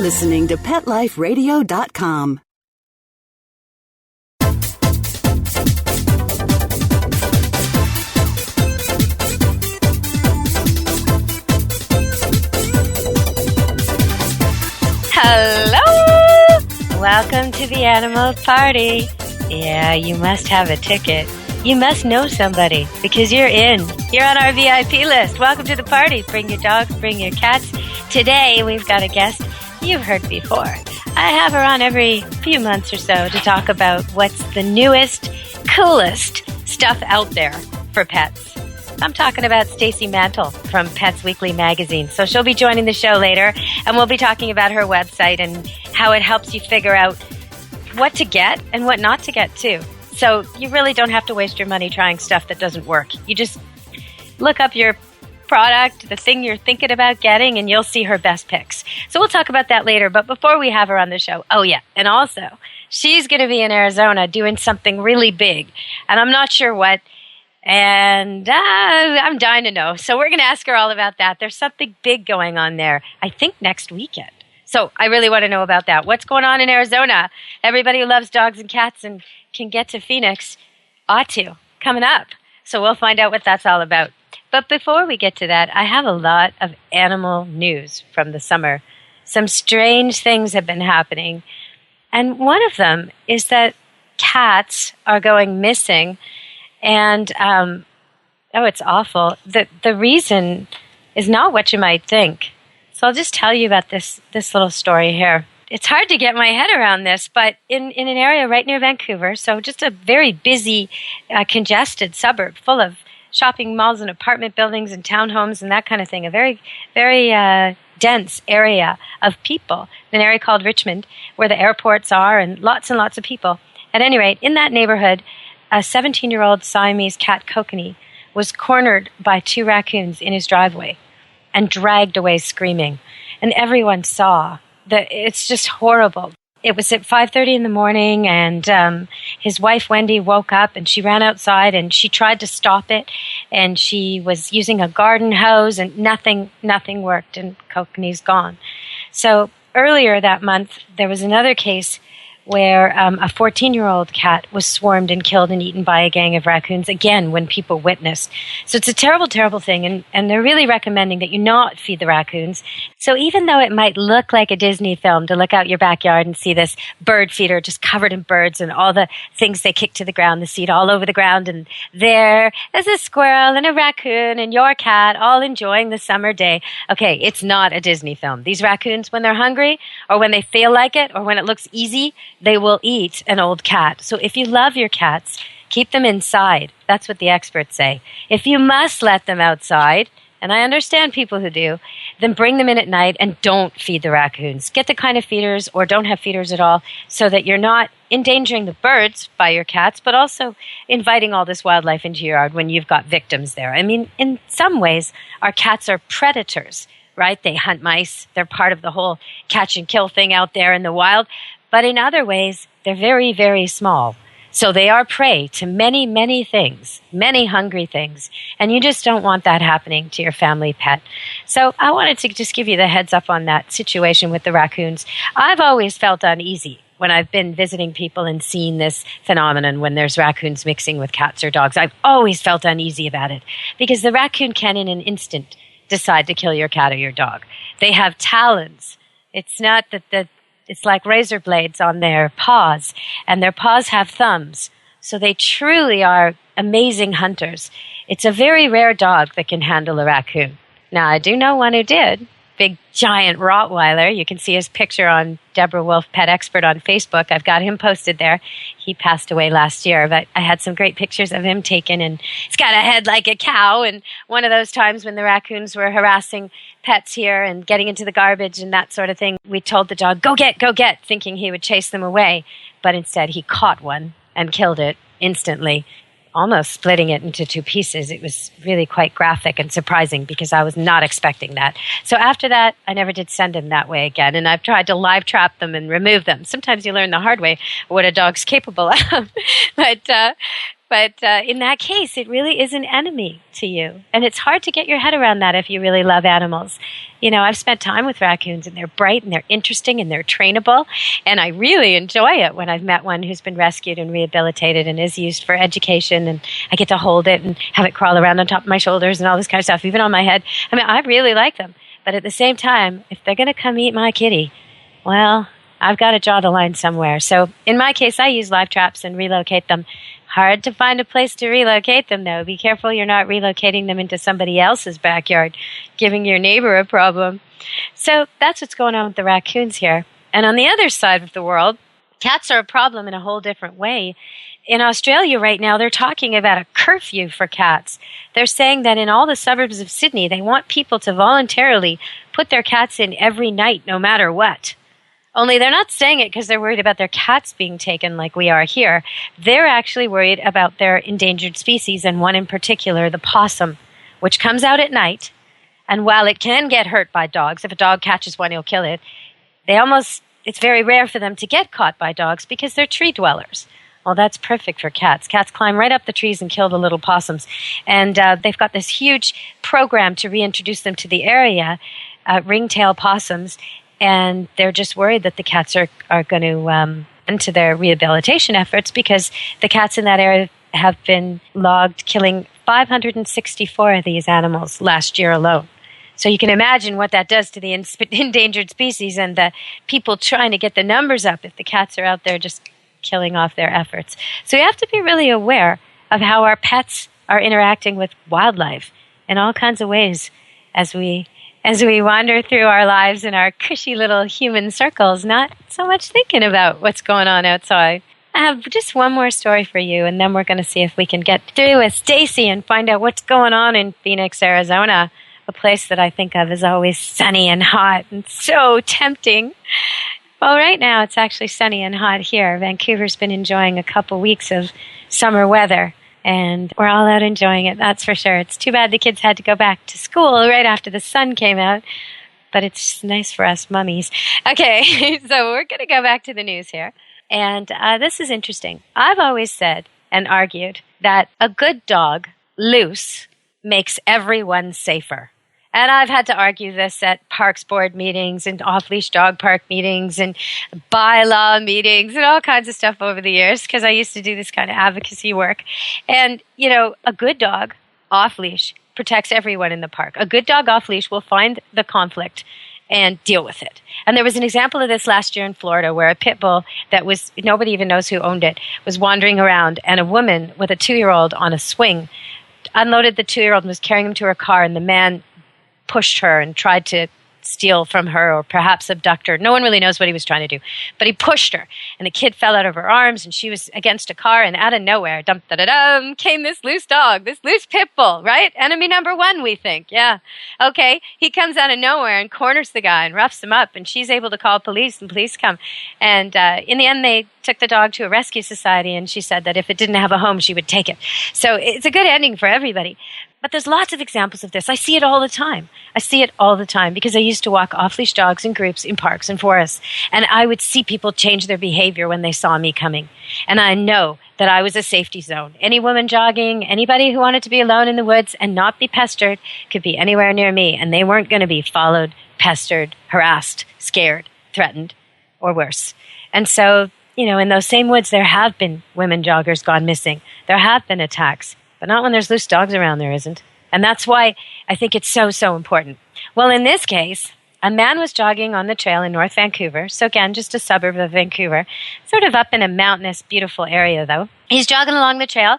listening to PetLifeRadio.com. Hello! Welcome to the Animal Party. Yeah, you must have a ticket. You must know somebody because you're in. You're on our VIP list. Welcome to the party. Bring your dogs, bring your cats. Today, we've got a guest you've heard before. I have her on every few months or so to talk about what's the newest, coolest stuff out there for pets. I'm talking about Stacy Mantle from Pets Weekly magazine. So she'll be joining the show later, and we'll be talking about her website and how it helps you figure out what to get and what not to get, too. So you really don't have to waste your money trying stuff that doesn't work. You just look up your product, the thing you're thinking about getting, and you'll see her best picks. So we'll talk about that later. But before we have her on the show, oh yeah, and also, she's going to be in Arizona doing something really big, and I'm not sure what. And I'm dying to know. So we're going to ask her all about that. There's something big going on there, I think next weekend. So I really want to know about that. What's going on in Arizona? Everybody who loves dogs and cats and can get to Phoenix ought to. Coming up. So we'll find out what that's all about. But before we get to that, I have a lot of animal news from the summer. Some strange things have been happening. And one of them is that cats are going missing. And, it's awful. The reason is not what you might think. So I'll just tell you about this little story here. It's hard to get my head around this, but in an area right near Vancouver, so just a very busy, congested suburb full of shopping malls and apartment buildings and townhomes and that kind of thing, a very, very dense area of people, an area called Richmond, where the airports are and lots of people. At any rate, in that neighborhood, a 17-year-old Siamese cat kokanee was cornered by two raccoons in his driveway and dragged away screaming. And everyone saw that. It's just horrible. It was at 5:30 in the morning, and his wife, Wendy, woke up, and she ran outside, and she tried to stop it, and she was using a garden hose, and nothing worked, and kokanee's gone. So earlier that month, there was another case where a 14-year-old cat was swarmed and killed and eaten by a gang of raccoons, again, when people witnessed. So it's a terrible, terrible thing, and they're really recommending that you not feed the raccoons. So even though it might look like a Disney film to look out your backyard and see this bird feeder just covered in birds and all the things they kick to the ground, the seed all over the ground, and there's a squirrel and a raccoon and your cat all enjoying the summer day. Okay, it's not a Disney film. These raccoons, when they're hungry or when they feel like it or when it looks easy, they will eat an old cat. So if you love your cats, keep them inside. That's what the experts say. If you must let them outside, and I understand people who do, then bring them in at night and don't feed the raccoons. Get the kind of feeders or don't have feeders at all so that you're not endangering the birds by your cats, but also inviting all this wildlife into your yard when you've got victims there. I mean, in some ways, our cats are predators, right? They hunt mice. They're part of the whole catch and kill thing out there in the wild. But in other ways, they're very, very small. So they are prey to many, many things, many hungry things. And you just don't want that happening to your family pet. So I wanted to just give you the heads up on that situation with the raccoons. I've always felt uneasy when I've been visiting people and seen this phenomenon when there's raccoons mixing with cats or dogs. I've always felt uneasy about it because the raccoon can in an instant decide to kill your cat or your dog. They have talons. It's not that it's like razor blades on their paws, and their paws have thumbs. So they truly are amazing hunters. It's a very rare dog that can handle a raccoon. Now, I do know one who did. Big, giant Rottweiler. You can see his picture on Deborah Wolf Pet Expert on Facebook. I've got him posted there. He passed away last year, but I had some great pictures of him taken, and he's got a head like a cow. And one of those times when the raccoons were harassing pets here and getting into the garbage and that sort of thing, we told the dog, go get, thinking he would chase them away. But instead, he caught one and killed it instantly, almost splitting it into two pieces. It was really quite graphic and surprising because I was not expecting that. So after that, I never did send him that way again. And I've tried to live trap them and remove them. Sometimes you learn the hard way what a dog's capable of. But But in that case, it really is an enemy to you. And it's hard to get your head around that if you really love animals. You know, I've spent time with raccoons, and they're bright, and they're interesting, and they're trainable. And I really enjoy it when I've met one who's been rescued and rehabilitated and is used for education. And I get to hold it and have it crawl around on top of my shoulders and all this kind of stuff, even on my head. I mean, I really like them. But at the same time, if they're going to come eat my kitty, well, I've got to draw the line somewhere. So in my case, I use live traps and relocate them. Hard to find a place to relocate them, though. Be careful you're not relocating them into somebody else's backyard, giving your neighbor a problem. So that's what's going on with the raccoons here. And on the other side of the world, cats are a problem in a whole different way. In Australia right now, they're talking about a curfew for cats. They're saying that in all the suburbs of Sydney, they want people to voluntarily put their cats in every night, no matter what. Only they're not saying it because they're worried about their cats being taken like we are here. They're actually worried about their endangered species, and one in particular, the possum, which comes out at night. And while it can get hurt by dogs, if a dog catches one, he'll kill it. It's very rare for them to get caught by dogs because they're tree dwellers. Well, that's perfect for cats. Cats climb right up the trees and kill the little possums. And they've got this huge program to reintroduce them to the area, ringtail possums. And they're just worried that the cats are going to into their rehabilitation efforts because the cats in that area have been logged killing 564 of these animals last year alone. So you can imagine what that does to the endangered species and the people trying to get the numbers up if the cats are out there just killing off their efforts. So we have to be really aware of how our pets are interacting with wildlife in all kinds of ways as we wander through our lives in our cushy little human circles, not so much thinking about what's going on outside. I have just one more story for you, and then we're going to see if we can get through with Stacy and find out what's going on in Phoenix, Arizona, a place that I think of as always sunny and hot and so tempting. Well, right now it's actually sunny and hot here. Vancouver's been enjoying a couple weeks of summer weather. And we're all out enjoying it, that's for sure. It's too bad the kids had to go back to school right after the sun came out. But it's nice for us mummies. Okay, so we're going to go back to the news here. And this is interesting. I've always said and argued that a good dog, loose, makes everyone safer. And I've had to argue this at Parks Board meetings and off-leash dog park meetings and bylaw meetings and all kinds of stuff over the years because I used to do this kind of advocacy work. And, you know, a good dog off-leash protects everyone in the park. A good dog off-leash will find the conflict and deal with it. And there was an example of this last year in Florida where a pit bull that was, nobody even knows who owned it, was wandering around, and a woman with a 2-year-old on a swing unloaded the 2-year-old and was carrying him to her car, and the man pushed her and tried to steal from her or perhaps abduct her. No one really knows what he was trying to do. But he pushed her, and the kid fell out of her arms, and she was against a car, and out of nowhere, came this loose dog, this loose pit bull, right? Enemy number one, we think. Yeah. Okay. He comes out of nowhere and corners the guy and roughs him up, and she's able to call police, and police come. And in the end, they took the dog to a rescue society, and she said that if it didn't have a home, she would take it. So it's a good ending for everybody. But there's lots of examples of this. I see it all the time. I see it all the time because I used to walk off-leash dogs in groups in parks and forests. And I would see people change their behavior when they saw me coming. And I know that I was a safety zone. Any woman jogging, anybody who wanted to be alone in the woods and not be pestered could be anywhere near me. And they weren't going to be followed, pestered, harassed, scared, threatened, or worse. And so, you know, in those same woods, there have been women joggers gone missing. There have been attacks. But not when there's loose dogs around, there isn't. And that's why I think it's so, so important. Well, in this case, a man was jogging on the trail in North Vancouver. So again, just a suburb of Vancouver. Sort of up in a mountainous, beautiful area, though. He's jogging along the trail,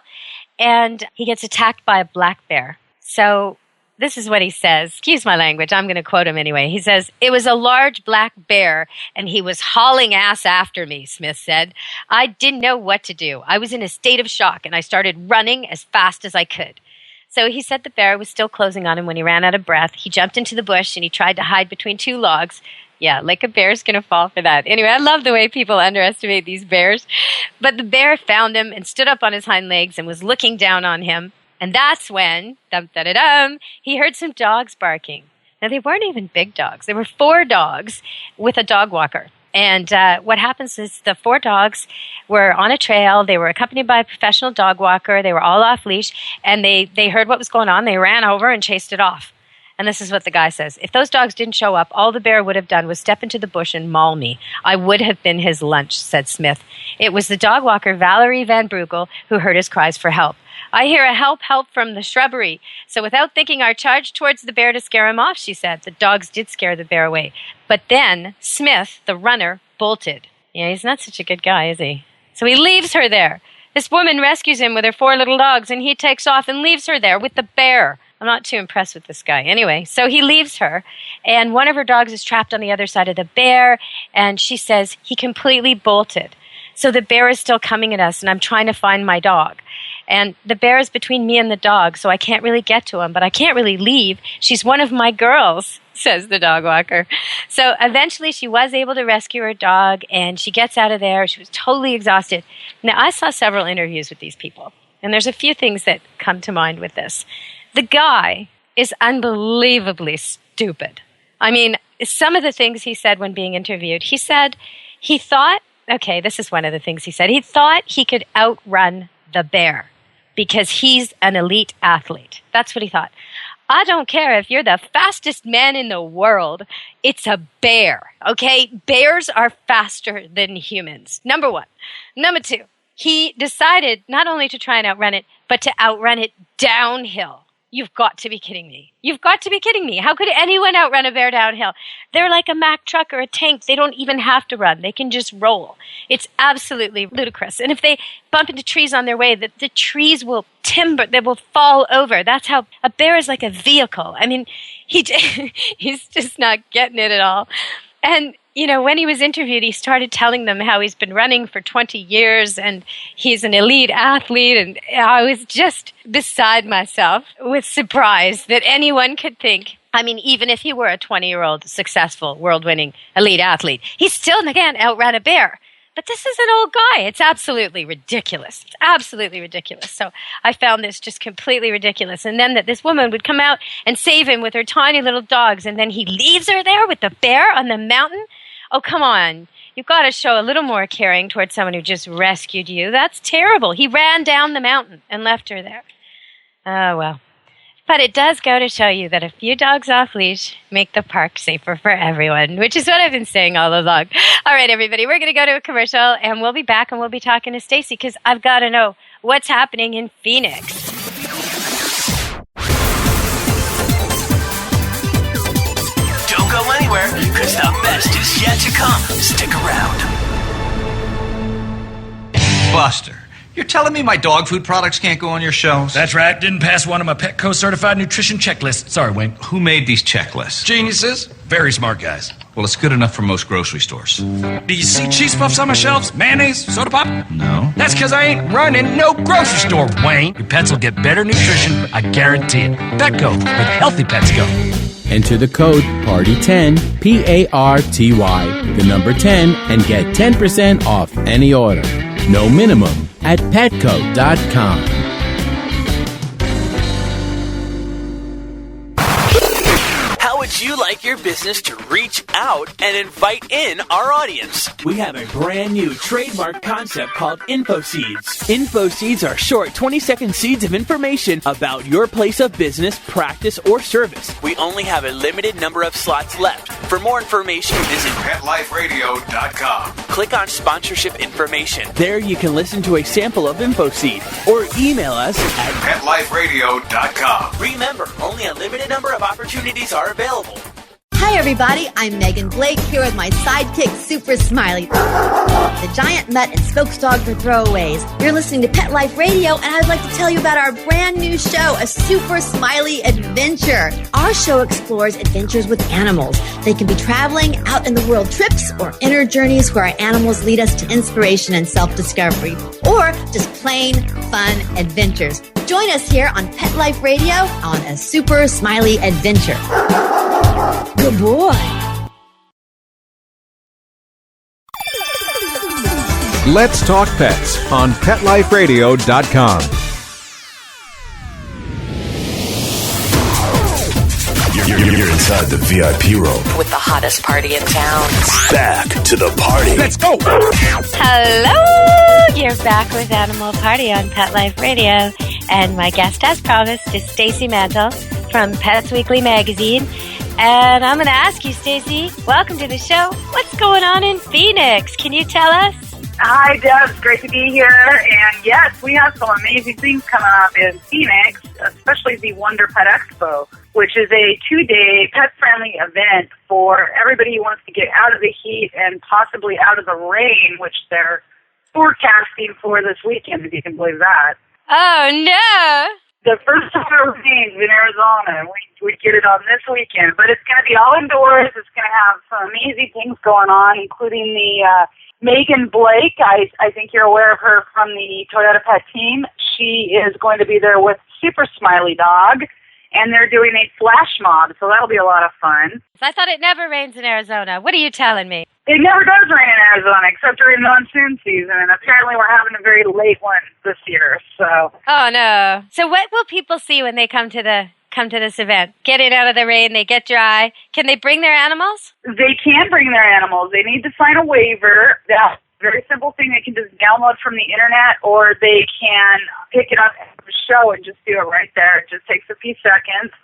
and he gets attacked by a black bear. So this is what he says. Excuse my language. I'm going to quote him anyway. He says, "It was a large black bear, and he was hauling ass after me," Smith said. "I didn't know what to do. I was in a state of shock, and I started running as fast as I could." So he said the bear was still closing on him when he ran out of breath. He jumped into the bush, and he tried to hide between 2 logs. Yeah, like a bear's going to fall for that. Anyway, I love the way people underestimate these bears. But the bear found him and stood up on his hind legs and was looking down on him. And that's when, he heard some dogs barking. Now, they weren't even big dogs. There were 4 dogs with a dog walker. And what happens is the 4 dogs were on a trail. They were accompanied by a professional dog walker. They were all off leash, and they heard what was going on. They ran over and chased it off. And this is what the guy says. If those dogs didn't show up, all the bear would have done was step into the bush and maul me. I would have been his lunch, said Smith. It was the dog walker, Valerie Van Brugel, who heard his cries for help. I hear a help, help from the shrubbery. So without thinking, I charged towards the bear to scare him off, she said. The dogs did scare the bear away. But then Smith, the runner, bolted. Yeah, he's not such a good guy, is he? So he leaves her there. This woman rescues him with her 4 little dogs, and he takes off and leaves her there with the bear. I'm not too impressed with this guy. Anyway, so he leaves her, and one of her dogs is trapped on the other side of the bear, and she says, he completely bolted. So the bear is still coming at us, and I'm trying to find my dog. And the bear is between me and the dog, so I can't really get to him, but I can't really leave. She's one of my girls, says the dog walker. So eventually she was able to rescue her dog, and she gets out of there. She was totally exhausted. Now, I saw several interviews with these people, and there's a few things that come to mind with this. The guy is unbelievably stupid. I mean, some of the things he said when being interviewed, he said he thought, okay, this is one of the things he said, he thought he could outrun the bear because he's an elite athlete. That's what he thought. I don't care if you're the fastest man in the world. It's a bear, okay? Bears are faster than humans, number one. Number two, he decided not only to try and outrun it, but to outrun it downhill. You've got to be kidding me. You've got to be kidding me. How could anyone outrun a bear downhill? They're like a Mack truck or a tank. They don't even have to run. They can just roll. It's absolutely ludicrous. And if they bump into trees on their way, the trees will timber. They will fall over. That's how a bear is like a vehicle. I mean, he's just not getting it at all. And you know, when he was interviewed, he started telling them how he's been running for 20 years and he's an elite athlete. And I was just beside myself with surprise that anyone could think, I mean, even if he were a 20-year-old successful, world-winning elite athlete, he still can't outrun a bear. But this is an old guy. It's absolutely ridiculous. It's absolutely ridiculous. So I found this just completely ridiculous. And then that this woman would come out and save him with her tiny little dogs, and then he leaves her there with the bear on the mountain? Oh, come on. You've got to show a little more caring towards someone who just rescued you. That's terrible. He ran down the mountain and left her there. Oh, well. But it does go to show you that a few dogs off leash make the park safer for everyone, which is what I've been saying all along. All right, everybody, we're going to go to a commercial, and we'll be back, and we'll be talking to Stacy, because I've got to know what's happening in Phoenix. Don't go anywhere, because the best is yet to come. Stick around. Buster, you're telling me my dog food products can't go on your shelves? That's right. Didn't pass one of my Petco certified nutrition checklists. Sorry, Wayne. Who made these checklists? Geniuses. Very smart guys. Well, it's good enough for most grocery stores. Do you see cheese puffs on my shelves? Mayonnaise? Soda pop? No. That's because I ain't running no grocery store, Wayne. Your pets will get better nutrition. I guarantee it. Petco, where the healthy pets go. Enter the code PARTY10, PARTY, the number 10, and get 10% off any order. No minimum at petco.com. How would you like your business to reach out and invite in our audience? We have a brand new trademark concept called InfoSeeds. InfoSeeds are short 20-second seeds of information about your place of business, practice, or service. We only have a limited number of slots left. For more information, visit PetLifeRadio.com. Click on sponsorship information. There you can listen to a sample of InfoSeed or email us at PetLifeRadio.com. Remember, only a limited number of opportunities are available. Hi everybody, I'm Megan Blake here with my sidekick Super Smiley, the giant mutt and spokes dog for throwaways. You're listening to Pet Life Radio, and I'd like to tell you about our brand new show, A Super Smiley Adventure. Our show explores adventures with animals. They can be traveling, out in the world trips, or inner journeys where our animals lead us to inspiration and self-discovery, or just plain fun adventures. Join us here on Pet Life Radio on A Super Smiley Adventure. Good boy. Let's Talk Pets on PetLifeRadio.com. Your You're inside the VIP room. With the hottest party in town. Back to the party. Let's go! Hello! You're back with Animal Party on Pet Life Radio. And my guest, as promised, is Stacy Mantle from Pets Weekly magazine. And I'm going to ask you, Stacy, welcome to the show. What's going on in Phoenix? Can you tell us? Hi, Deb. It's great to be here. And yes, we have some amazing things coming up in Phoenix, especially the Wonder Pet Expo, which is a 2-day pet-friendly event for everybody who wants to get out of the heat and possibly out of the rain, which they're forecasting for this weekend, if you can believe that. Oh, no! The first time it rains in Arizona, we get it on this weekend. But it's going to be all indoors. It's going to have some amazing things going on, including the Megan Blake. I think you're aware of her from the Toyota Pet team. She is going to be there with Super Smiley Dog, and they're doing a flash mob, so that'll be a lot of fun. I thought it never rains in Arizona. What are you telling me? It never does rain in Arizona, except during monsoon season, and apparently we're having a very late one this year. So. Oh no! So what will people see when they come to this event? Getting out of the rain, they get dry. Can they bring their animals? They can bring their animals. They need to sign a waiver. That's a very simple thing they can just download from the internet, or they can pick it up at the show and just do it right there. It just takes a few seconds.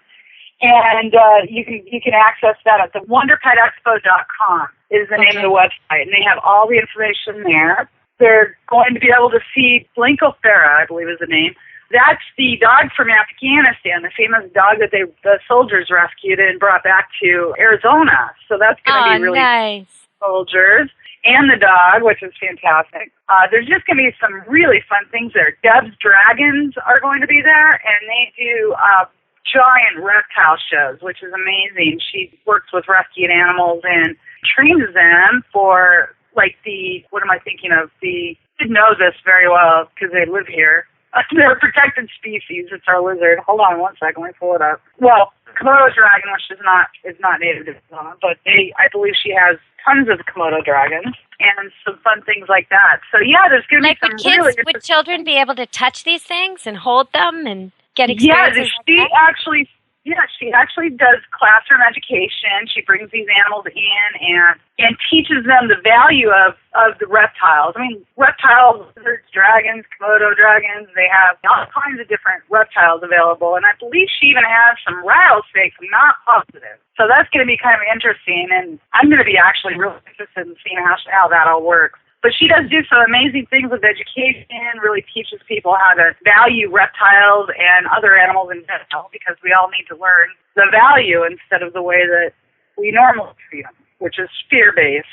And you can access that at the wonderpetexpo.com is the name of the website, and they have all the information there. They're going to be able to see Blinkothera, I believe is the name. That's the dog from Afghanistan, the famous dog that the soldiers rescued and brought back to Arizona. So that's going to be really nice. Soldiers and the dog, which is fantastic. There's just going to be some really fun things there. Deb's Dragons are going to be there, and they do giant reptile shows, which is amazing. She works with rescued animals and trains them for, like, what am I thinking of? You know this very well because they live here. They're a protected species. It's our lizard. Hold on one second. Let me pull it up. Well, Komodo dragon, which is not native to Arizona, but I believe she has tons of Komodo dragons and some fun things like that. So yeah, there's going to be some really would children be able to touch these things and hold them and get experiences? She actually does classroom education. She brings these animals in and teaches them the value of the reptiles. I mean, reptiles, lizards, dragons, Komodo dragons, they have all kinds of different reptiles available. And I believe she even has some rattlesnakes, I'm not positive. So that's going to be kind of interesting. And I'm going to be actually really interested in seeing how that all works. But she does do some amazing things with education, really teaches people how to value reptiles and other animals in general, because we all need to learn the value instead of the way that we normally treat them, which is fear-based.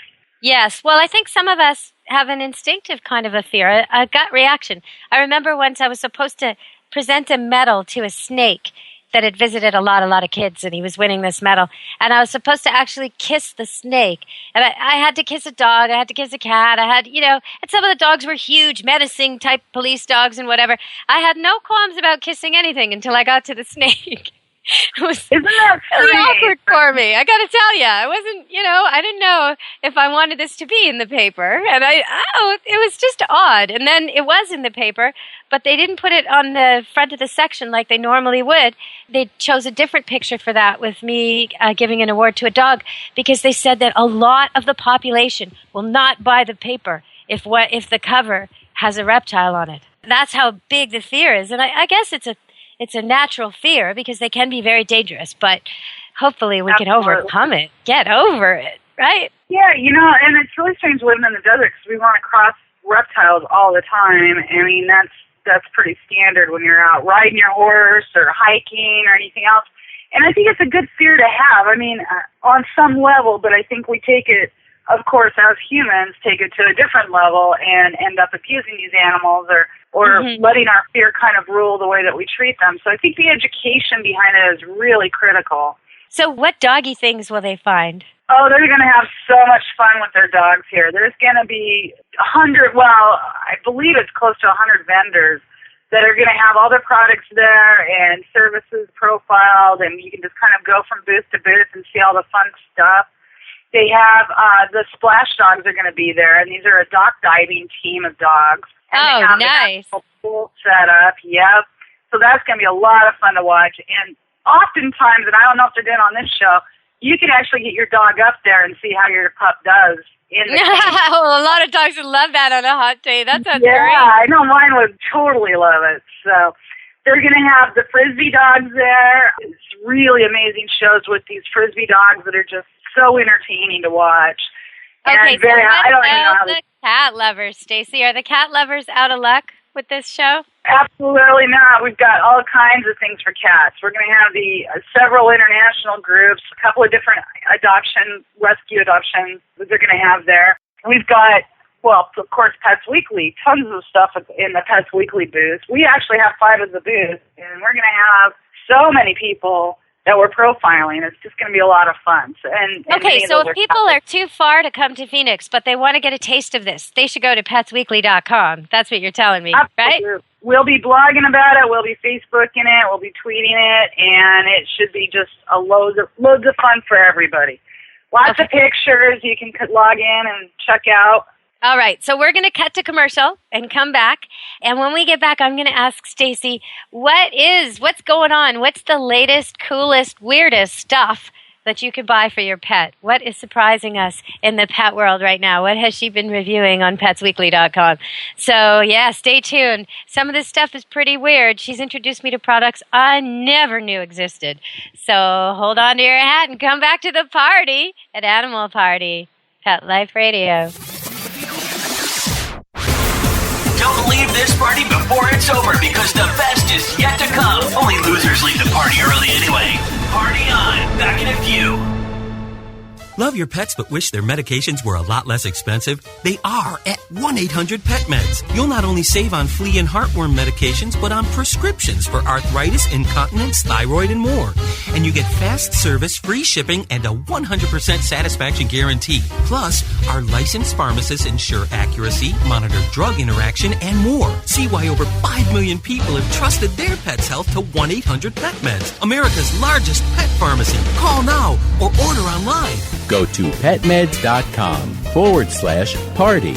Yes. Well, I think some of us have an instinctive kind of a fear, a gut reaction. I remember once I was supposed to present a medal to a snake that had visited a lot of kids, and he was winning this medal. And I was supposed to actually kiss the snake. And I had to kiss a dog, I had to kiss a cat, and some of the dogs were huge, menacing type police dogs and whatever. I had no qualms about kissing anything until I got to the snake. It was Isn't that really awkward for me. I got to tell you, I wasn't, I didn't know if I wanted this to be in the paper. And it was just odd. And then it was in the paper, but they didn't put it on the front of the section like they normally would. They chose a different picture for that with me giving an award to a dog, because they said that a lot of the population will not buy the paper if the cover has a reptile on it. That's how big the fear is. And I guess it's a natural fear because they can be very dangerous, but hopefully we can overcome it. Get over it, right? Yeah, and it's really strange living in the desert because we run across reptiles all the time. I mean, that's pretty standard when you're out riding your horse or hiking or anything else. And I think it's a good fear to have. I mean, on some level, but I think we take it, of course, as humans, take it to a different level and end up abusing these animals or letting our fear kind of rule the way that we treat them. So I think the education behind it is really critical. So what doggy things will they find? Oh, they're going to have so much fun with their dogs here. There's going to be 100, I believe it's close to 100 vendors that are going to have all their products there and services profiled, and you can just kind of go from booth to booth and see all the fun stuff. They have the splash dogs are going to be there, and these are a dock diving team of dogs. And nice. Pool set up, yep. So that's going to be a lot of fun to watch. And oftentimes, and I don't know if they're doing on this show, you can actually get your dog up there and see how your pup does in the cage. Well, a lot of dogs would love that on a hot day. That sounds great. Yeah, I know mine would totally love it. So they're going to have the Frisbee dogs there. It's really amazing shows with these Frisbee dogs that are just so entertaining to watch. Okay, and very, so what I don't even know how about the cat lovers, Stacy? Are the cat lovers out of luck with this show? Absolutely not. We've got all kinds of things for cats. We're going to have several international groups, a couple of different rescue adoptions that they're going to have there. We've got, well, of course, Pets Weekly, tons of stuff in the Pets Weekly booth. We actually have 5 of the booths, and we're going to have so many people that we're profiling. It's just going to be a lot of fun. Okay, so if people are too far to come to Phoenix, but they want to get a taste of this, they should go to petsweekly.com. That's what you're telling me, Absolutely. Right? We'll be blogging about it. We'll be Facebooking it. We'll be tweeting it, and it should be just loads of fun for everybody. Lots of pictures you can log in and check out. All right, so we're going to cut to commercial and come back. And when we get back, I'm going to ask Stacy, what's going on? What's the latest, coolest, weirdest stuff that you could buy for your pet? What is surprising us in the pet world right now? What has she been reviewing on petsweekly.com? So, yeah, stay tuned. Some of this stuff is pretty weird. She's introduced me to products I never knew existed. So hold on to your hat and come back to the party at Animal Party, Pet Life Radio. Don't leave this party before it's over because the best is yet to come. Only losers leave the party early anyway. Party on. Back in a few. Love your pets but wish their medications were a lot less expensive? They are at 1-800-PET-MEDS. You'll not only save on flea and heartworm medications, but on prescriptions for arthritis, incontinence, thyroid, and more. And you get fast service, free shipping, and a 100% satisfaction guarantee. Plus, our licensed pharmacists ensure accuracy, monitor drug interaction, and more. See why over 5 million people have trusted their pet's health to 1-800-PET-MEDS, America's largest pet pharmacy. Call now or order online. Go to petmeds.com/party, PARTY,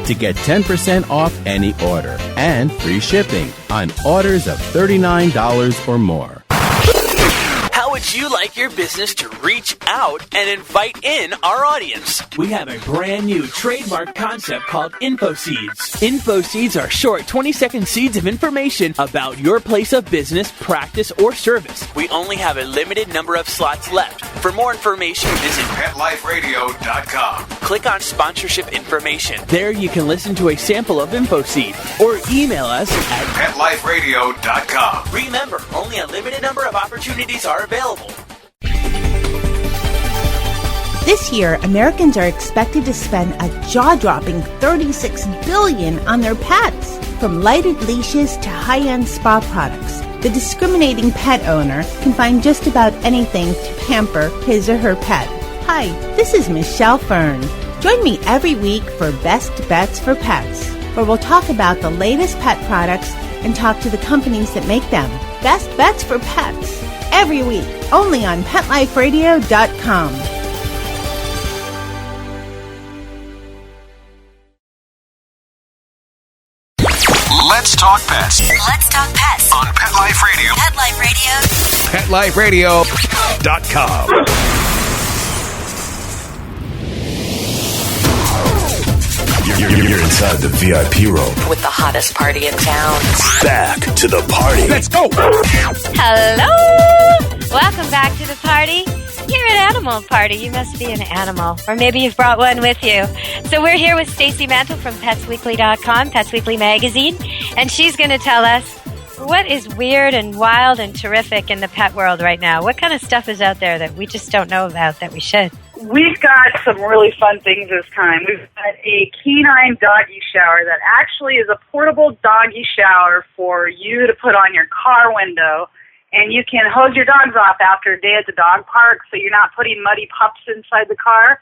to get 10% off any order and free shipping on orders of $39 or more. How would you like your business to reach out and invite in our audience? We have a brand new trademark concept called InfoSeeds. InfoSeeds are short 20-second seeds of information about your place of business, practice, or service. We only have a limited number of slots left. For more information, visit PetLifeRadio.com. Click on sponsorship information. There you can listen to a sample of InfoSeed or email us at PetLifeRadio.com. Remember, only a limited number of opportunities are available. This year, Americans are expected to spend a jaw-dropping $36 billion on their pets. From lighted leashes to high-end spa products, the discriminating pet owner can find just about anything to pamper his or her pet. Hi, this is Michelle Fern. Join me every week for Best Bets for Pets, where we'll talk about the latest pet products and talk to the companies that make them. Best Bets for Pets, every week, only on PetLifeRadio.com. Let's talk pets Let's talk pets on Pet Life Radio. Pet Life Radio. PetLifeRadio.com. You're inside the VIP room. with the hottest party in town. Back to the party. Let's go. Hello! Welcome back to the party. You're an animal party. You must be an animal. Or maybe you've brought one with you. So we're here with Stacy Mantle from PetsWeekly.com, Pets Weekly magazine. And she's going to tell us what is weird and wild and terrific in the pet world right now. What kind of stuff is out there that we just don't know about that we should? We've got some really fun things this time. We've got a canine doggy shower that actually is a portable doggy shower for you to put on your car window. And you can hose your dogs off after a day at the dog park so you're not putting muddy pups inside the car.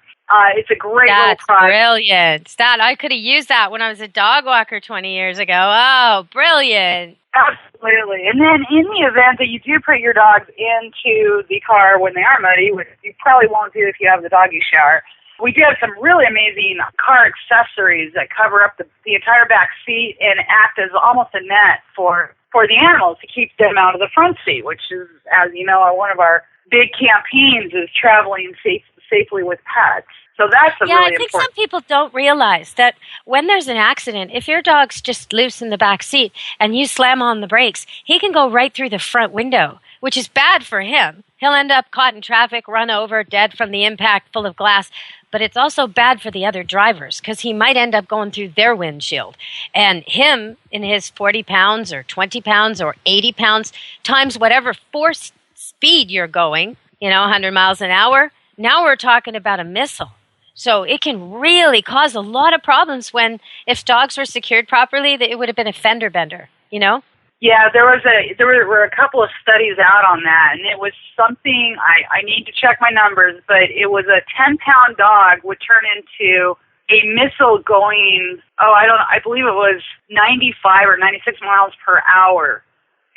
It's a great little product. That's brilliant. I could have used that when I was a dog walker 20 years ago. Oh, brilliant. Absolutely. And then in the event that you do put your dogs into the car when they are muddy, which you probably won't do if you have the doggy shower, we do have some really amazing car accessories that cover up the entire back seat and act as almost a net for for the animals to keep them out of the front seat, which is, as you know, one of our big campaigns is traveling safely with pets. So that's a really important. I think some people don't realize that when there's an accident, if your dog's just loose in the back seat and you slam on the brakes, he can go right through the front window, which is bad for him. He'll end up caught in traffic, run over, dead from the impact, full of glass. But it's also bad for the other drivers because he might end up going through their windshield. And him, in his 40 pounds or 20 pounds or 80 pounds, times whatever force speed you're going, 100 miles an hour, now we're talking about a missile. So it can really cause a lot of problems when, if dogs were secured properly, it would have been a fender bender, Yeah, there were a couple of studies out on that, and it was something, I need to check my numbers, but it was a 10-pound dog would turn into a missile going, I believe it was 95 or 96 miles per hour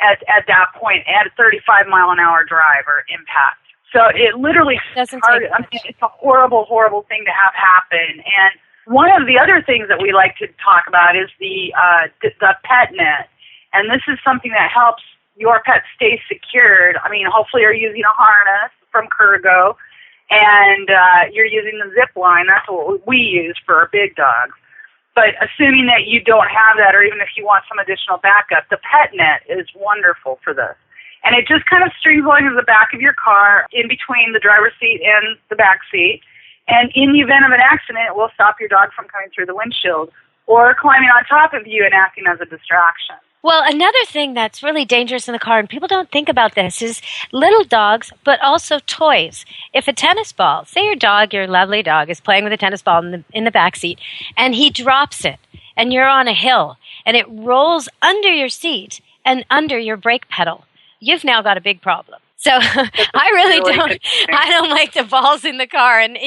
at that point, at a 35-mile-an-hour drive or impact. So it literally it's a horrible, horrible thing to have happen. And one of the other things that we like to talk about is the pet net. And this is something that helps your pet stay secured. I mean, hopefully you're using a harness from Kurgo, and you're using the zip line. That's what we use for our big dogs. But assuming that you don't have that, or even if you want some additional backup, the pet net is wonderful for this. And it just kind of strings along to the back of your car, in between the driver's seat and the back seat. And in the event of an accident, it will stop your dog from coming through the windshield or climbing on top of you and acting as a distraction. Well, another thing that's really dangerous in the car, and people don't think about this, is little dogs, but also toys. If a tennis ball, say your lovely dog, is playing with a tennis ball in the back seat, and he drops it, and you're on a hill, and it rolls under your seat and under your brake pedal, you've now got a big problem. So I don't like the balls in the car. And,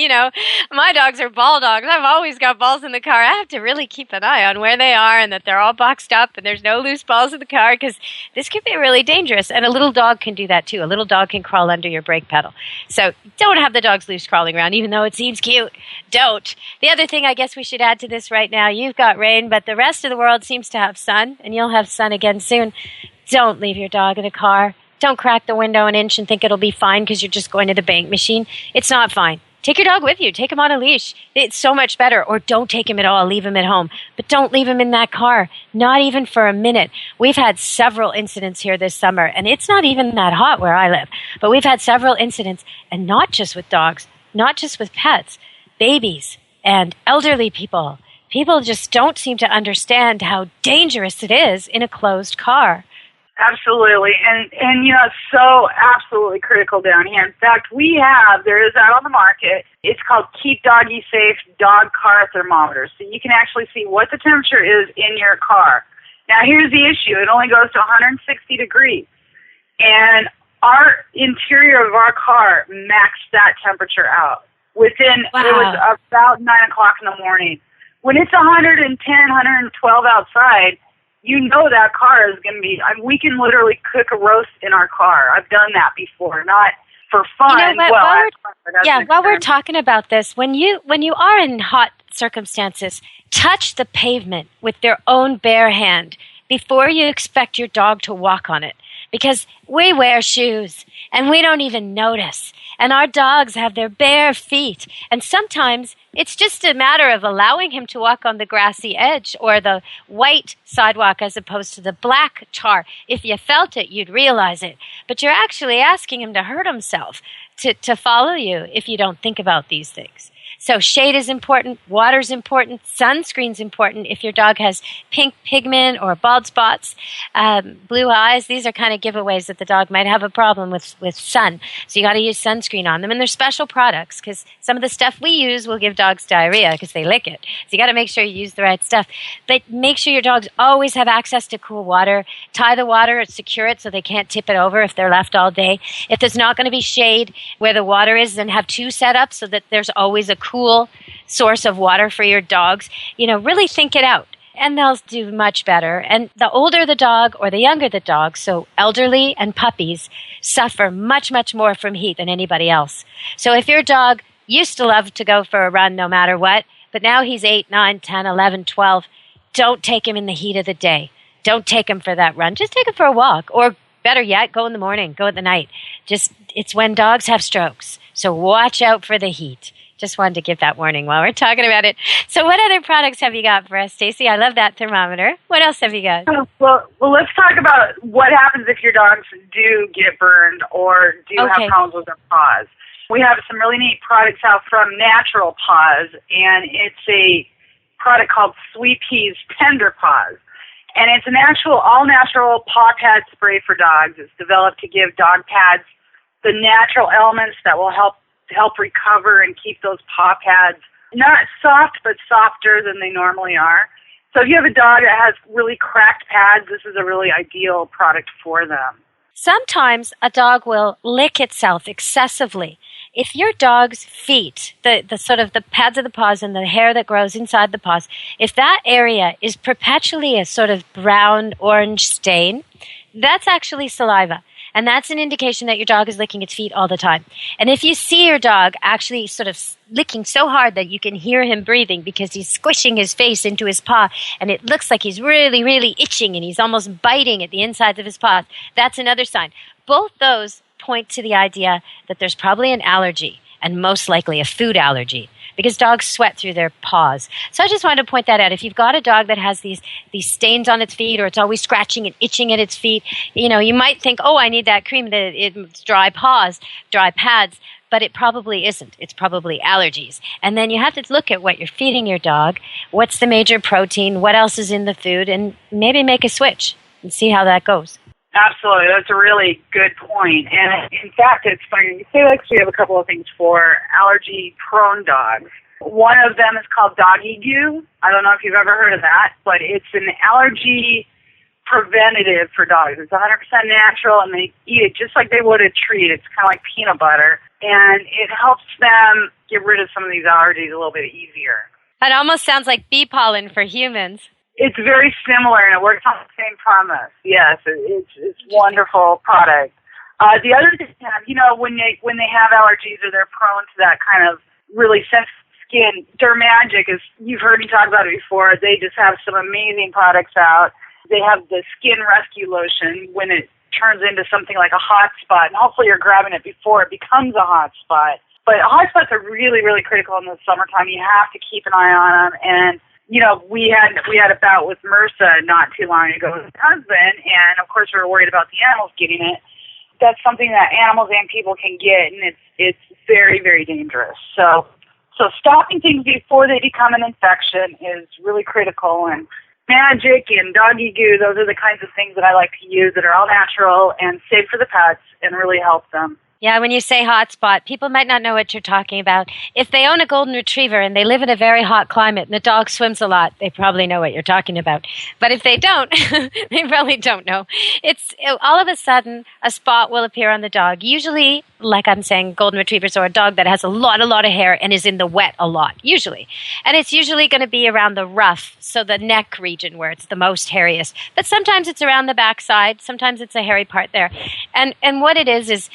my dogs are ball dogs. I've always got balls in the car. I have to really keep an eye on where they are and that they're all boxed up and there's no loose balls in the car, because this could be really dangerous. And a little dog can do that too. A little dog can crawl under your brake pedal. So don't have the dogs loose crawling around, even though it seems cute. Don't. The other thing I guess we should add to this right now, you've got rain, but the rest of the world seems to have sun, and you'll have sun again soon. Don't leave your dog in a car. Don't crack the window an inch and think it'll be fine because you're just going to the bank machine. It's not fine. Take your dog with you. Take him on a leash. It's so much better. Or don't take him at all. Leave him at home. But don't leave him in that car. Not even for a minute. We've had several incidents here this summer, and it's not even that hot where I live. But we've had several incidents, and not just with dogs, not just with pets, babies and elderly people. People just don't seem to understand how dangerous it is in a closed car. Absolutely. And it's so absolutely critical down here. In fact, there is out on the market, it's called Keep Doggy Safe Dog Car Thermometer. So you can actually see what the temperature is in your car. Now, here's the issue. It only goes to 160 degrees. And our interior of our car maxed that temperature out. It was about 9 o'clock in the morning. When it's 110, 112 outside, that car is going to be, we can literally cook a roast in our car. I've done that before, not for fun. While we're talking about this, when you are in hot circumstances, touch the pavement with your own bare hand before you expect your dog to walk on it. Because we wear shoes and we don't even notice. And our dogs have their bare feet. And sometimes it's just a matter of allowing him to walk on the grassy edge or the white sidewalk as opposed to the black tar. If you felt it, you'd realize it. But you're actually asking him to hurt himself to follow you if you don't think about these things. So shade is important, water's important, sunscreen's important if your dog has pink pigment or bald spots, blue eyes. These are kind of giveaways that the dog might have a problem with sun. So you got to use sunscreen on them. And they're special products because some of the stuff we use will give dogs diarrhea because they lick it. So you got to make sure you use the right stuff. But make sure your dogs always have access to cool water. Tie the water and secure it so they can't tip it over if they're left all day. If there's not going to be shade where the water is, then have two set up so that there's always a cool source of water for your dogs. Really think it out, and they'll do much better. And the older the dog or the younger the dog, so elderly and puppies, suffer much, much more from heat than anybody else. So if your dog used to love to go for a run no matter what, but now he's 8, 9, 10, 11, 12, don't take him in the heat of the day. don't take them for that run. Just take them for a walk, or better yet, go in the morning, go at the night. It's when dogs have strokes, so watch out for the heat. Just wanted to give that warning while we're talking about it. So what other products have you got for us, Stacy? I love that thermometer. What else have you got? Well, let's talk about what happens if your dogs do get burned or do have problems with their paws. We have some really neat products out from Natural Paws, and it's a product called Sweet Peas Tender Paws. And it's an all-natural paw pad spray for dogs. It's developed to give dog pads the natural elements that will help recover and keep those paw pads not soft, but softer than they normally are. So if you have a dog that has really cracked pads, this is a really ideal product for them. Sometimes a dog will lick itself excessively. If your dog's feet, the sort of the pads of the paws and the hair that grows inside the paws, if that area is perpetually a sort of brown orange stain, that's actually saliva. And that's an indication that your dog is licking its feet all the time. And if you see your dog actually sort of licking so hard that you can hear him breathing because he's squishing his face into his paw and it looks like he's really, really itching and he's almost biting at the insides of his paws, that's another sign. Both those point to the idea that there's probably an allergy, and most likely a food allergy, because dogs sweat through their paws. So I just wanted to point that out. If you've got a dog that has these stains on its feet, or it's always scratching and itching at its feet, you might think, oh, I need that cream, that it's dry pads, but it probably isn't. It's probably allergies. And then you have to look at what you're feeding your dog, what's the major protein, what else is in the food, and maybe make a switch and see how that goes. Absolutely. That's a really good point. And in fact, it's funny. You say we have a couple of things for allergy-prone dogs. One of them is called doggy goo. I don't know if you've ever heard of that, but it's an allergy preventative for dogs. It's 100% natural, and they eat it just like they would a treat. It's kind of like peanut butter, and it helps them get rid of some of these allergies a little bit easier. It almost sounds like bee pollen for humans. It's very similar, and it works on the same premise. Yes, it's wonderful product. The other thing, when they have allergies or they're prone to that kind of really sensitive skin, Dermagic, is, you've heard me talk about it before. They just have some amazing products out. They have the skin rescue lotion when it turns into something like a hot spot, and hopefully you're grabbing it before it becomes a hot spot. But hot spots are really, really critical in the summertime. You have to keep an eye on them, and we had a bout with MRSA not too long ago with my husband, and of course we were worried about the animals getting it. That's something that animals and people can get, and it's very, very dangerous. So stopping things before they become an infection is really critical. And Magic and Doggy Goo, those are the kinds of things that I like to use that are all natural and safe for the pets and really help them. Yeah, when you say hot spot, people might not know what you're talking about. If they own a golden retriever and they live in a very hot climate and the dog swims a lot, they probably know what you're talking about. But if they don't, they probably don't know. It's all of a sudden a spot will appear on the dog. Usually, like I'm saying, golden retrievers or a dog that has a lot of hair and is in the wet a lot, usually. And it's usually going to be around the ruff, so the neck region where it's the most hairiest. But sometimes it's around the backside. Sometimes it's a hairy part there. And what it is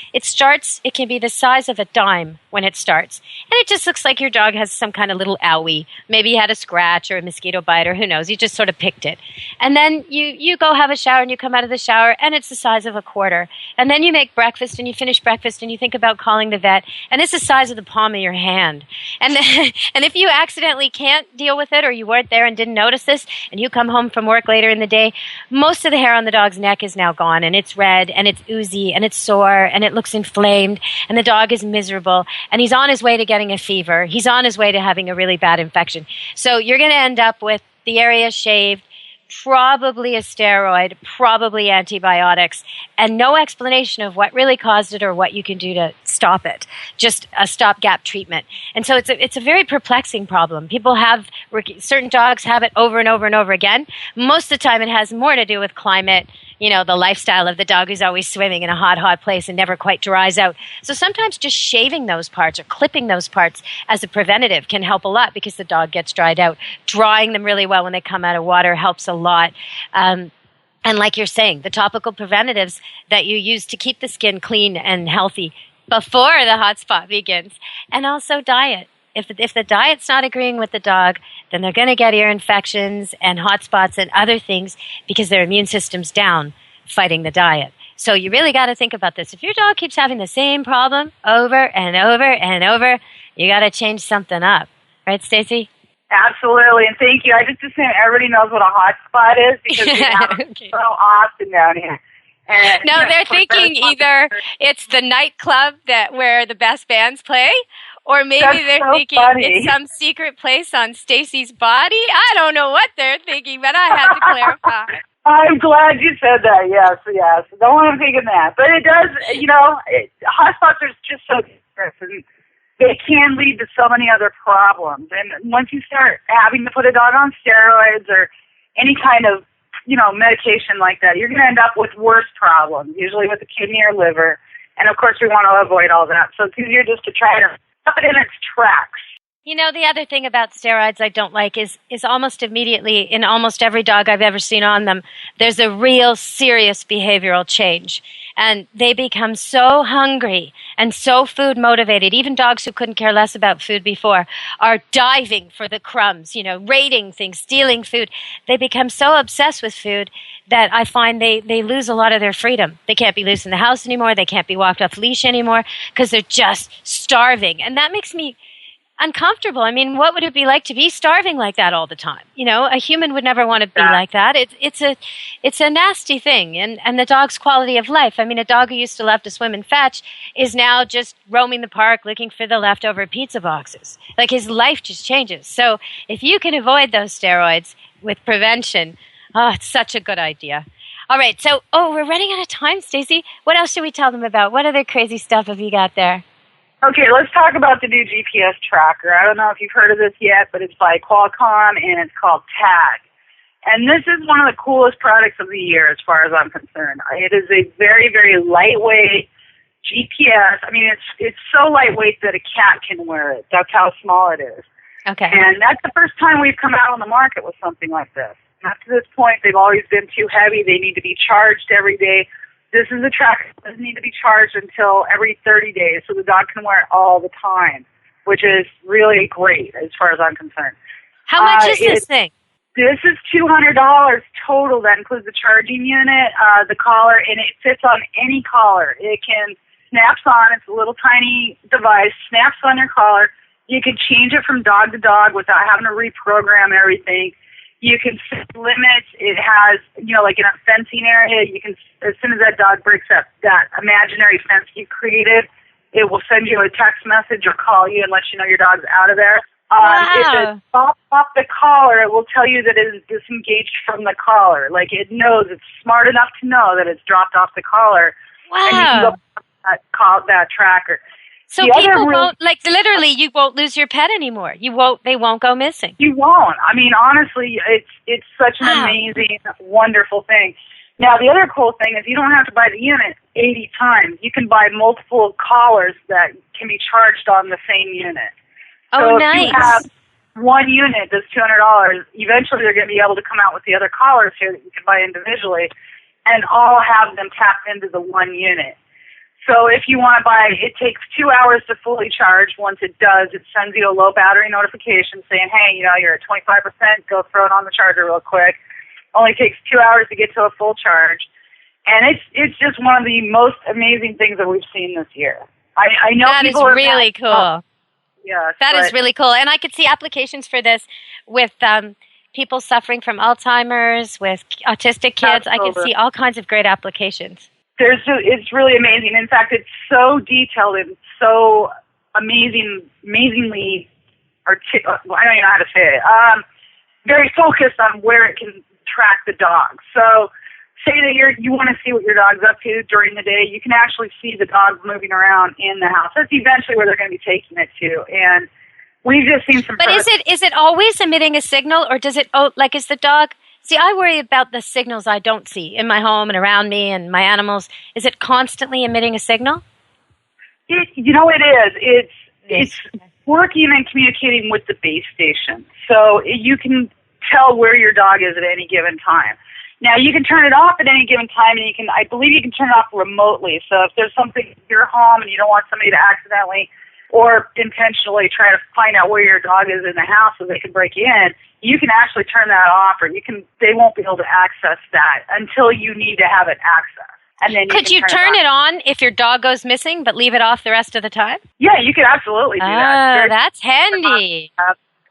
it can be the size of a dime when it starts. And it just looks like your dog has some kind of little owie. Maybe you had a scratch or a mosquito bite or who knows. You just sort of picked it. And then you go have a shower and you come out of the shower and it's the size of a quarter. And then you make breakfast and you finish breakfast and you think about calling the vet and it's the size of the palm of your hand. And if you accidentally can't deal with it or you weren't there and didn't notice this and you come home from work later in the day, most of the hair on the dog's neck is now gone and it's red and it's oozy and it's sore and it looks inflamed and the dog is miserable and he's on his way to getting a fever. He's on his way to having a really bad infection. So you're going to end up with the area shaved, probably a steroid, probably antibiotics, and no explanation of what really caused it or what you can do to stop it. Just a stopgap treatment. And so it's a very perplexing problem. People have, certain dogs have it over and over and over again. Most of the time it has more to do with climate, the lifestyle of the dog who's always swimming in a hot place and never quite dries out. So sometimes just shaving those parts or clipping those parts as a preventative can help a lot because the dog gets dried out. Drying them really well when they come out of water helps a lot. And like you're saying, the topical preventatives that you use to keep the skin clean and healthy before the hot spot begins. And also diet. If the diet's not agreeing with the dog, then they're going to get ear infections and hot spots and other things because their immune system's down fighting the diet. So you really got to think about this. If your dog keeps having the same problem over and over and over, you got to change something up. Right, Stacy? Absolutely, and thank you. I just assume everybody knows what a hot spot is because we have it so often down here. And, no, they're thinking either it's the nightclub where the best bands play, or maybe they're thinking it's some secret place on Stacy's body. I don't know what they're thinking, but I had to clarify. I'm glad you said that. Yes. Don't want to think of that. But it does, hot spots are just so dangerous, and they can lead to so many other problems. And once you start having to put a dog on steroids or any kind of, medication like that, you're going to end up with worse problems, usually with the kidney or liver. And, of course, we want to avoid all that. So it's easier just to try to stop it in its tracks. The other thing about steroids I don't like is almost immediately, in almost every dog I've ever seen on them, there's a real serious behavioral change. And they become so hungry and so food motivated. Even dogs who couldn't care less about food before are diving for the crumbs, raiding things, stealing food. They become so obsessed with food that I find they lose a lot of their freedom. They can't be loose in the house anymore. They can't be walked off leash anymore because they're just starving. And that makes me uncomfortable. I mean, what would it be like to be starving like that all the time? A human would never want to be like that. It's a nasty thing, and the dog's quality of life. I mean, a dog who used to love to swim and fetch is now just roaming the park looking for the leftover pizza boxes. Like, his life just changes. So if you can avoid those steroids with prevention, it's such a good idea. All right, so we're running out of time, Stacy. What else should we tell them about? What other crazy stuff have you got there? Okay, let's talk about the new GPS tracker. I don't know if you've heard of this yet, but it's by Qualcomm, and it's called TAG. And this is one of the coolest products of the year as far as I'm concerned. It is a very, very lightweight GPS. I mean, it's so lightweight that a cat can wear it. That's how small it is. Okay. And that's the first time we've come out on the market with something like this. Up to this point, they've always been too heavy. They need to be charged every day. This is a tracker that doesn't need to be charged until every 30 days, so the dog can wear it all the time, which is really great as far as I'm concerned. How much is this thing? This is $200 total. That includes the charging unit, the collar, and it fits on any collar. It snaps on. It's a little tiny device, snaps on your collar. You can change it from dog to dog without having to reprogram everything. You can set limits. It has, like in a fencing area, you can, as soon as that dog breaks up that imaginary fence you created, it will send you a text message or call you and let you know your dog's out of there. If it pops off the collar, it will tell you that it is disengaged from the collar. Like, it knows, it's smart enough to know that it's dropped off the collar. Wow. And you can go that tracker. So people won't, literally, you won't lose your pet anymore. They won't go missing. You won't. I mean, honestly, it's such an amazing, wonderful thing. Now, the other cool thing is you don't have to buy the unit 80 times. You can buy multiple collars that can be charged on the same unit. Oh, so nice. If you have one unit that's $200, eventually they're going to be able to come out with the other collars here that you can buy individually and all have them tapped into the one unit. So if you want to buy, it takes 2 hours to fully charge. Once it does, it sends you a low battery notification saying, hey, you're at 25%, go throw it on the charger real quick. Only takes 2 hours to get to a full charge. And it's just one of the most amazing things that we've seen this year. I know that people is really cool. Yes, that is really cool. And I could see applications for this with people suffering from Alzheimer's, with autistic kids. I can see all kinds of great applications. It's really amazing. In fact, it's so detailed and so amazingly I don't even know how to say it. Very focused on where it can track the dog. So say that you want to see what your dog's up to during the day. You can actually see the dog moving around in the house. That's eventually where they're going to be taking it to. And we've just seen some. But is it always emitting a signal, or does it? Is the dog? See, I worry about the signals I don't see in my home and around me and my animals. Is it constantly emitting a signal? It is. It's working and communicating with the base station. So you can tell where your dog is at any given time. Now, you can turn it off at any given time, and I believe you can turn it off remotely. So if there's something in your home and you don't want somebody to accidentally or intentionally try to find out where your dog is in the house so they can break you in, you can actually turn that off, or they won't be able to access that until you need to have it accessed. And then could you turn it on if your dog goes missing, but leave it off the rest of the time? Yeah, you could absolutely do that. Oh, that's handy.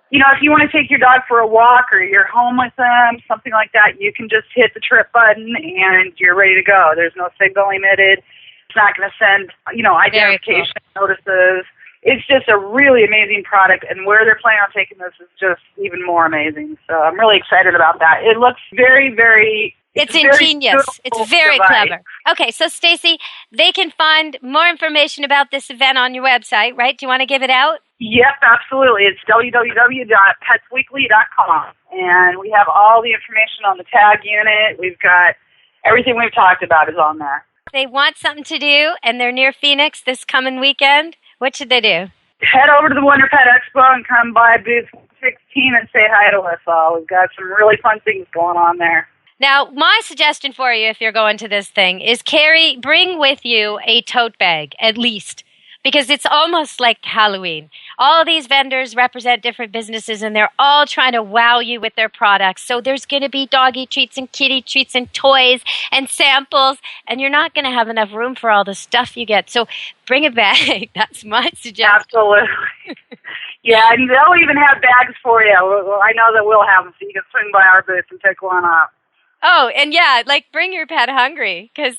You know, if you want to take your dog for a walk or you're home with them, something like that, you can just hit the trip button and you're ready to go. There's no signal emitted. It's not going to send, identification notices. It's just a really amazing product, and where they're planning on taking this is just even more amazing. So I'm really excited about that. It looks very, very... It's ingenious. It's very clever. Okay, so Stacy, they can find more information about this event on your website, right? Do you want to give it out? Yep, absolutely. It's www.petsweekly.com, and we have all the information on the tag unit. We've got everything we've talked about is on there. If they want something to do, and they're near Phoenix this coming weekend, what should they do? Head over to the Wonder Pet Expo and come by booth 16 and say hi to us all. We've got some really fun things going on there. Now, my suggestion for you, if you're going to this thing, is bring with you a tote bag, at least, because it's almost like Halloween. All these vendors represent different businesses, and they're all trying to wow you with their products. So there's going to be doggy treats and kitty treats and toys and samples, and you're not going to have enough room for all the stuff you get. So bring a bag. That's my suggestion. Absolutely. Yeah, and they'll even have bags for you. I know that we'll have them, so you can swing by our booth and pick one up. Oh, and yeah, bring your pet hungry, because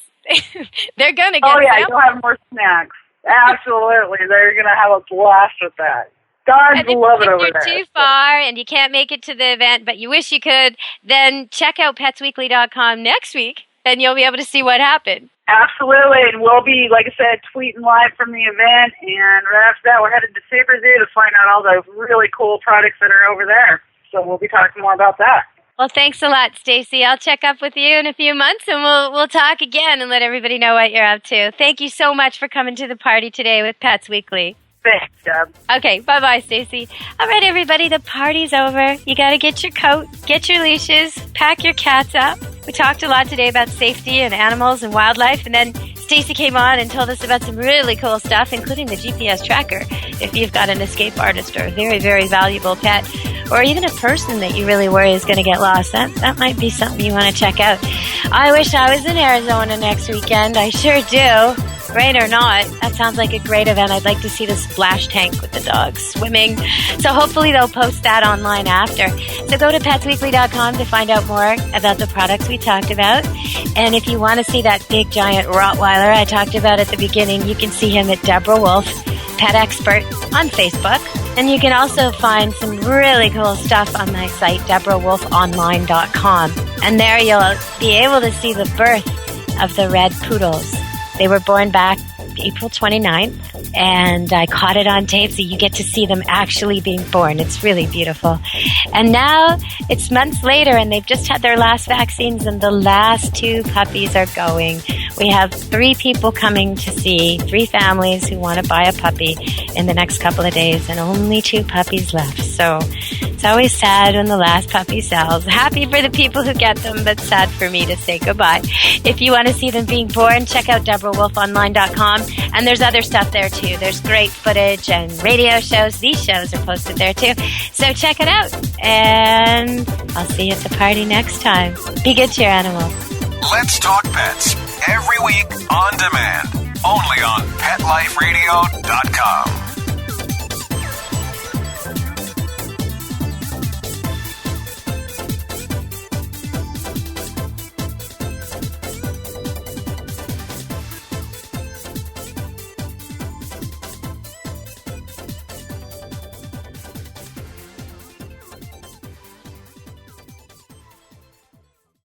they're going to get you'll have more snacks. Absolutely. They're going to have a blast with that. Dogs love it over there. If you're too far and you can't make it to the event, but you wish you could, then check out PetsWeekly.com next week, and you'll be able to see what happened. Absolutely, and we'll be, like I said, tweeting live from the event, and right after that, we're headed to Sabre Zoo to find out all the really cool products that are over there. So we'll be talking more about that. Well, thanks a lot, Stacy. I'll check up with you in a few months, and we'll talk again and let everybody know what you're up to. Thank you so much for coming to the party today with Pets Weekly. Thanks, Deb. Okay, bye-bye, Stacy. All right, everybody, the party's over. You got to get your coat, get your leashes, pack your cats up. We talked a lot today about safety and animals and wildlife, and then Stacy came on and told us about some really cool stuff, including the GPS tracker. If you've got an escape artist or a very, very valuable pet, or even a person that you really worry is going to get lost, that might be something you want to check out. I wish I was in Arizona next weekend. I sure do. Rain or not, that sounds like a great event. I'd like to see the splash tank with the dogs swimming. So hopefully they'll post that online after. So go to PetsWeekly.com to find out more about the products we talked about. And if you want to see that big giant Rottweiler I talked about at the beginning, you can see him at Deborah Wolf, Pet Expert, on Facebook. And you can also find some really cool stuff on my site, DeborahWolfOnline.com. And there you'll be able to see the birth of the red poodles. They were born back April 29th, and I caught it on tape, so you get to see them actually being born. It's really beautiful. And now it's months later, and they've just had their last vaccines, and the last 2 puppies are going. We have 3 people coming to see, 3 families who want to buy a puppy in the next couple of days, and only 2 puppies left. So it's always sad when the last puppy sells. Happy for the people who get them, but sad for me to say goodbye. If you want to see them being born, check out DeborahWolfOnline.com. And there's other stuff there, too. There's great footage and radio shows. These shows are posted there, too. So check it out. And I'll see you at the party next time. Be good to your animals. Let's Talk Pets. Every week on demand. Only on PetLifeRadio.com.